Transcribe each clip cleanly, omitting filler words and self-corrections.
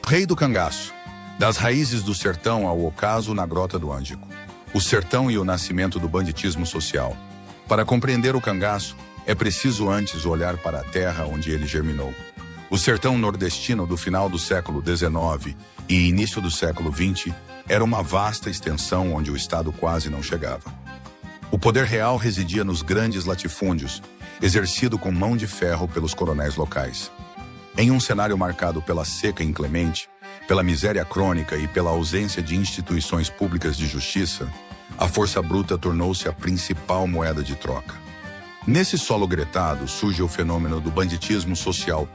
Rei do cangaço. Das raízes do sertão ao ocaso na Grota do Ângico. O sertão e o nascimento do banditismo social. Para compreender o cangaço, é preciso antes olhar para a terra onde ele germinou. O sertão nordestino do final do século XIX e início do século XX era uma vasta extensão onde o Estado quase não chegava. O poder real residia nos grandes latifúndios, exercido com mão de ferro pelos coronéis locais. Em um cenário marcado pela seca inclemente, pela miséria crônica e pela ausência de instituições públicas de justiça, a força bruta tornou-se a principal moeda de troca. Nesse solo gretado surge o fenômeno do banditismo social,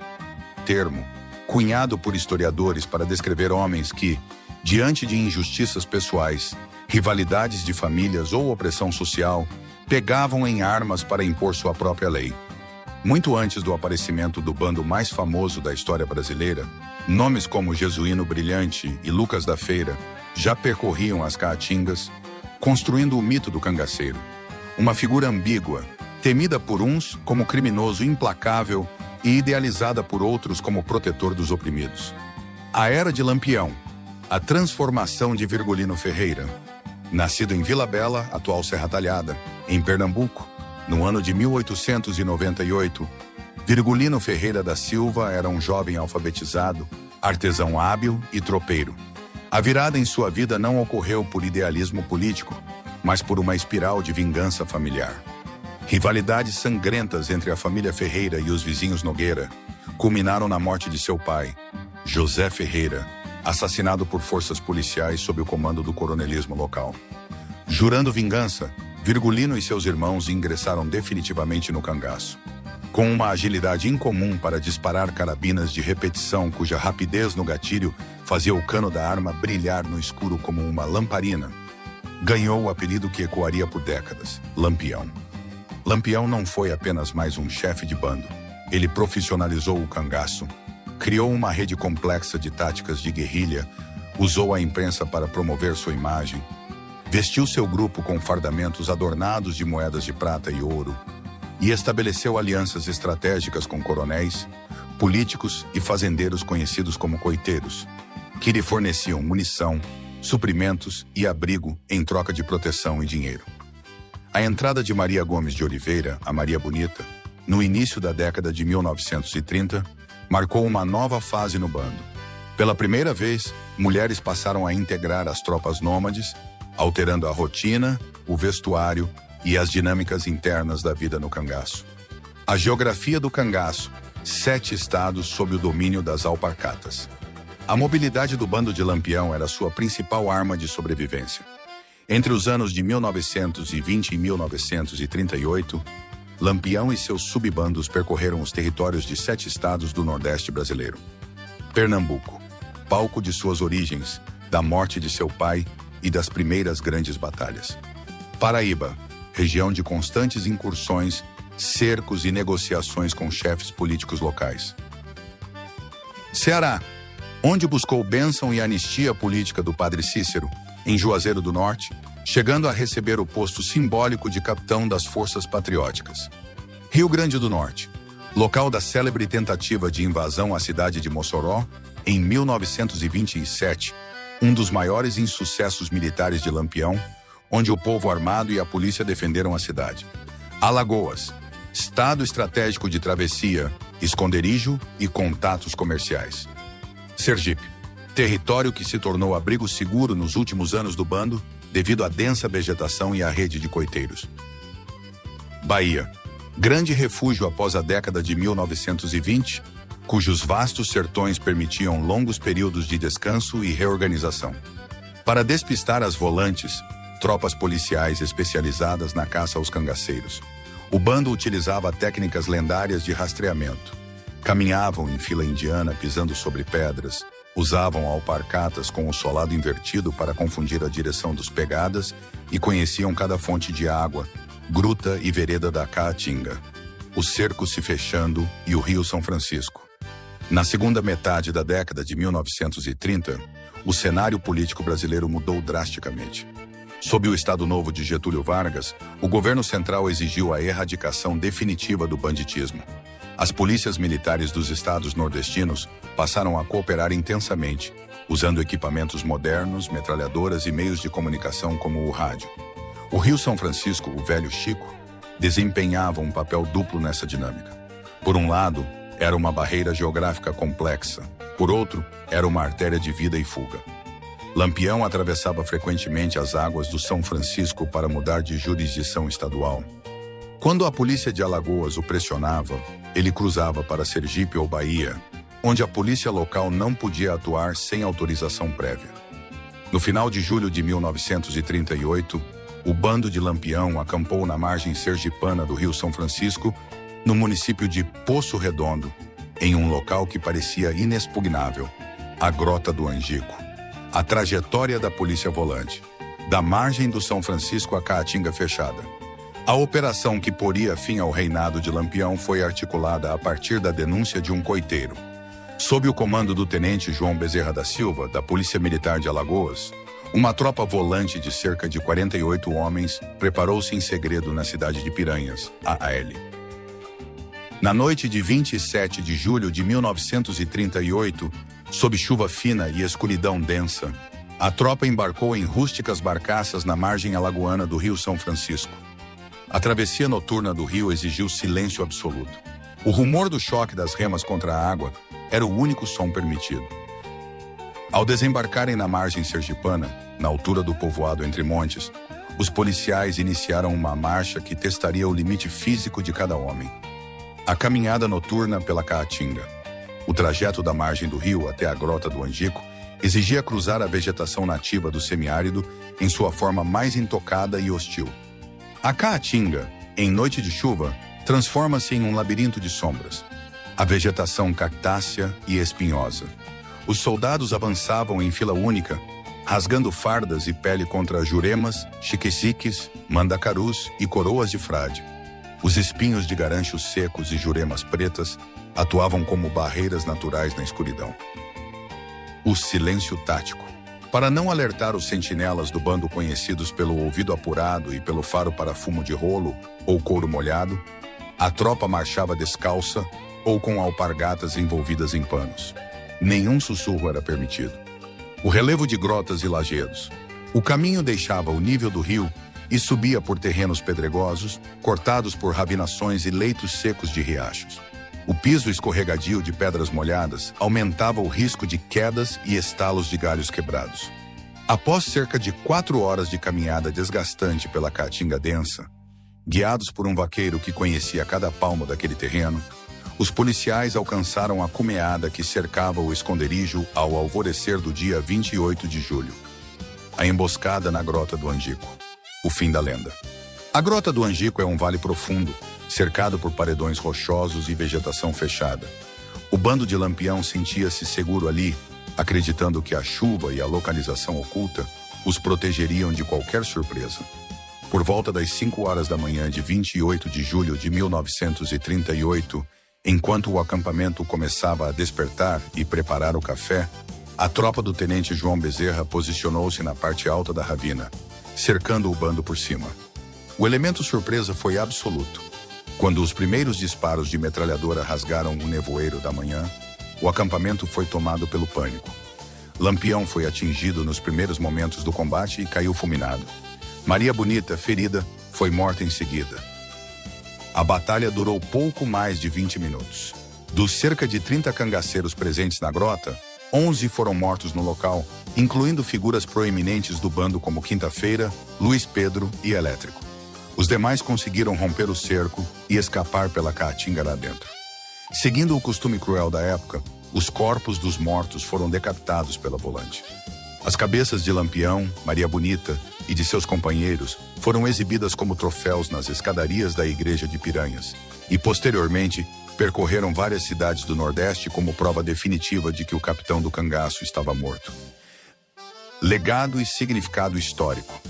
termo cunhado por historiadores para descrever homens que, diante de injustiças pessoais, rivalidades de famílias ou opressão social, pegavam em armas para impor sua própria lei. Muito antes do aparecimento do bando mais famoso da história brasileira, nomes como Jesuíno Brilhante e Lucas da Feira já percorriam as caatingas, construindo o mito do cangaceiro. Uma figura ambígua, temida por uns como criminoso implacável e idealizada por outros como protetor dos oprimidos. A Era de Lampião, a transformação de Virgulino Ferreira. Nascido em Vila Bela, atual Serra Talhada, em Pernambuco, no ano de 1898, Virgulino Ferreira da Silva era um jovem alfabetizado, artesão hábil e tropeiro. A virada em sua vida não ocorreu por idealismo político, mas por uma espiral de vingança familiar. Rivalidades sangrentas entre a família Ferreira e os vizinhos Nogueira culminaram na morte de seu pai, José Ferreira, assassinado por forças policiais sob o comando do coronelismo local. Jurando vingança, Virgulino e seus irmãos ingressaram definitivamente no cangaço. Com uma agilidade incomum para disparar carabinas de repetição cuja rapidez no gatilho fazia o cano da arma brilhar no escuro como uma lamparina, ganhou o apelido que ecoaria por décadas, Lampião. Lampião não foi apenas mais um chefe de bando. Ele profissionalizou o cangaço, criou uma rede complexa de táticas de guerrilha, usou a imprensa para promover sua imagem, vestiu seu grupo com fardamentos adornados de moedas de prata e ouro e estabeleceu alianças estratégicas com coronéis, políticos e fazendeiros conhecidos como coiteiros, que lhe forneciam munição, suprimentos e abrigo em troca de proteção e dinheiro. A entrada de Maria Gomes de Oliveira, a Maria Bonita, no início da década de 1930, marcou uma nova fase no bando. Pela primeira vez, mulheres passaram a integrar as tropas nômades, alterando a rotina, o vestuário e as dinâmicas internas da vida no cangaço. A geografia do cangaço, 7 estados sob o domínio das alparcatas. A mobilidade do bando de Lampião era sua principal arma de sobrevivência. Entre os anos de 1920 e 1938, Lampião e seus subbandos percorreram os territórios de 7 estados do Nordeste brasileiro. Pernambuco, palco de suas origens, da morte de seu pai e das primeiras grandes batalhas. Paraíba, região de constantes incursões, cercos e negociações com chefes políticos locais. Ceará, onde buscou bênção e anistia política do padre Cícero, em Juazeiro do Norte, chegando a receber o posto simbólico de capitão das forças patrióticas. Rio Grande do Norte, local da célebre tentativa de invasão à cidade de Mossoró, em 1927, um dos maiores insucessos militares de Lampião, onde o povo armado e a polícia defenderam a cidade. Alagoas, estado estratégico de travessia, esconderijo e contatos comerciais. Sergipe, território que se tornou abrigo seguro nos últimos anos do bando, devido à densa vegetação e à rede de coiteiros. Bahia, grande refúgio após a década de 1920, cujos vastos sertões permitiam longos períodos de descanso e reorganização. Para despistar as volantes, tropas policiais especializadas na caça aos cangaceiros, o bando utilizava técnicas lendárias de rastreamento. Caminhavam em fila indiana pisando sobre pedras, usavam alparcatas com o solado invertido para confundir a direção dos pegadas e conheciam cada fonte de água, gruta e vereda da Caatinga, o cerco se fechando e o Rio São Francisco. Na segunda metade da década de 1930, o cenário político brasileiro mudou drasticamente. Sob o Estado Novo de Getúlio Vargas, o governo central exigiu a erradicação definitiva do banditismo. As polícias militares dos estados nordestinos passaram a cooperar intensamente, usando equipamentos modernos, metralhadoras e meios de comunicação como o rádio. O Rio São Francisco, o Velho Chico, desempenhava um papel duplo nessa dinâmica. Por um lado, era uma barreira geográfica complexa. Por outro, era uma artéria de vida e fuga. Lampião atravessava frequentemente as águas do São Francisco para mudar de jurisdição estadual. Quando a polícia de Alagoas o pressionava, ele cruzava para Sergipe ou Bahia, onde a polícia local não podia atuar sem autorização prévia. No final de julho de 1938, o bando de Lampião acampou na margem sergipana do Rio São Francisco, no município de Poço Redondo, em um local que parecia inexpugnável, a Grota do Angico. A trajetória da polícia volante, da margem do São Francisco à Caatinga fechada. A operação que poria fim ao reinado de Lampião foi articulada a partir da denúncia de um coiteiro. Sob o comando do tenente João Bezerra da Silva, da Polícia Militar de Alagoas, uma tropa volante de cerca de 48 homens preparou-se em segredo na cidade de Piranhas, AL. Na noite de 27 de julho de 1938, sob chuva fina e escuridão densa, a tropa embarcou em rústicas barcaças na margem alagoana do Rio São Francisco. A travessia noturna do rio exigiu silêncio absoluto. O rumor do choque das remas contra a água era o único som permitido. Ao desembarcarem na margem sergipana, na altura do povoado Entre Montes, os policiais iniciaram uma marcha que testaria o limite físico de cada homem. A caminhada noturna pela Caatinga. O trajeto da margem do rio até a Grota do Angico exigia cruzar a vegetação nativa do semiárido em sua forma mais intocada e hostil. A Caatinga, em noite de chuva, transforma-se em um labirinto de sombras. A vegetação cactácea e espinhosa. Os soldados avançavam em fila única, rasgando fardas e pele contra juremas, chiquiciques, mandacarus e coroas de frade. Os espinhos de garanchos secos e juremas pretas atuavam como barreiras naturais na escuridão. O silêncio tático. Para não alertar os sentinelas do bando conhecidos pelo ouvido apurado e pelo faro para fumo de rolo ou couro molhado, a tropa marchava descalça ou com alpargatas envolvidas em panos. Nenhum sussurro era permitido. O relevo de grotas e lajedos. O caminho deixava o nível do rio e subia por terrenos pedregosos, cortados por ravinações e leitos secos de riachos. O piso escorregadio de pedras molhadas aumentava o risco de quedas e estalos de galhos quebrados. Após cerca de 4 horas de caminhada desgastante pela caatinga densa, guiados por um vaqueiro que conhecia cada palmo daquele terreno, os policiais alcançaram a cumeada que cercava o esconderijo ao alvorecer do dia 28 de julho. A emboscada na Grota do Angico. O fim da lenda. A Grota do Angico é um vale profundo, cercado por paredões rochosos e vegetação fechada. O bando de Lampião sentia-se seguro ali, acreditando que a chuva e a localização oculta os protegeriam de qualquer surpresa. Por volta das 5 horas da manhã de 28 de julho de 1938, enquanto o acampamento começava a despertar e preparar o café, a tropa do tenente João Bezerra posicionou-se na parte alta da ravina, cercando o bando por cima. O elemento surpresa foi absoluto. Quando os primeiros disparos de metralhadora rasgaram o nevoeiro da manhã, o acampamento foi tomado pelo pânico. Lampião foi atingido nos primeiros momentos do combate e caiu fulminado. Maria Bonita, ferida, foi morta em seguida. A batalha durou pouco mais de 20 minutos. Dos cerca de 30 cangaceiros presentes na grota, 11 foram mortos no local, incluindo figuras proeminentes do bando como Quinta-feira, Luiz Pedro e Elétrico. Os demais conseguiram romper o cerco e escapar pela caatinga lá dentro. Seguindo o costume cruel da época, os corpos dos mortos foram decapitados pela volante. As cabeças de Lampião, Maria Bonita e de seus companheiros foram exibidas como troféus nas escadarias da igreja de Piranhas e, posteriormente, percorreram várias cidades do Nordeste como prova definitiva de que o capitão do cangaço estava morto. Legado e significado histórico.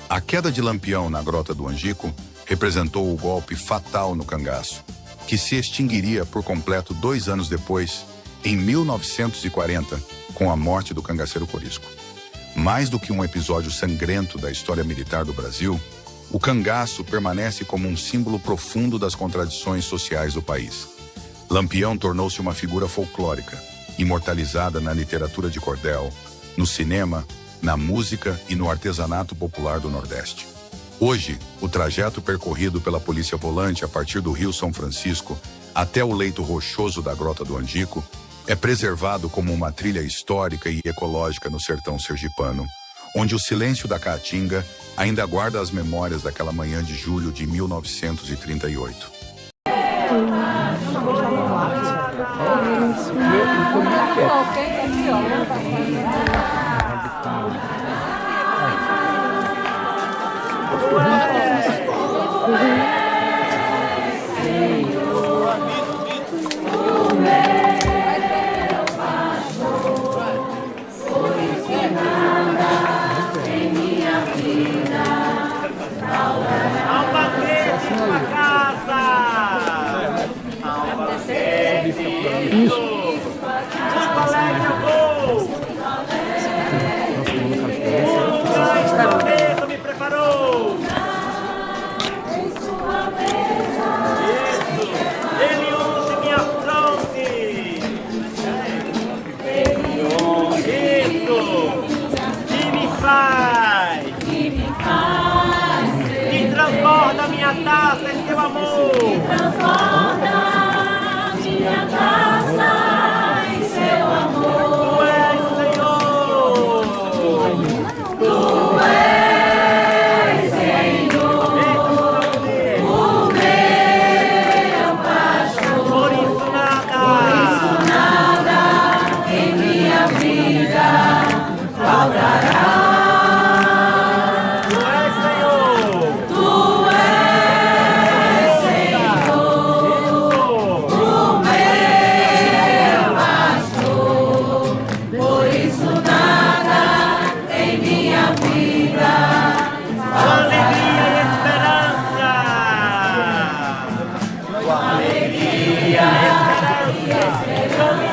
A queda de Lampião na Grota do Angico representou o golpe fatal no cangaço, que se extinguiria por completo 2 anos depois, em 1940, com a morte do cangaceiro Corisco. Mais do que um episódio sangrento da história militar do Brasil, o cangaço permanece como um símbolo profundo das contradições sociais do país. Lampião tornou-se uma figura folclórica, imortalizada na literatura de cordel, no cinema, na música e no artesanato popular do Nordeste. Hoje, o trajeto percorrido pela Polícia Volante a partir do Rio São Francisco até o leito rochoso da Grota do Andico é preservado como uma trilha histórica e ecológica no sertão sergipano, onde o silêncio da Caatinga ainda guarda as memórias daquela manhã de julho de 1938. Me preparou! Ele unge minha fronte! Isso! Que me faz! Que transborda minha taça em seu amor! Transborda minha taça em seu amor. Tu és Senhor! Tu és Senhor, o meu pastor. Por isso Nada em minha vida faltará. Tu és Senhor! Tu és Senhor, o meu pastor. Por isso nada em minha vida Alegria e esperança! alegria e esperança.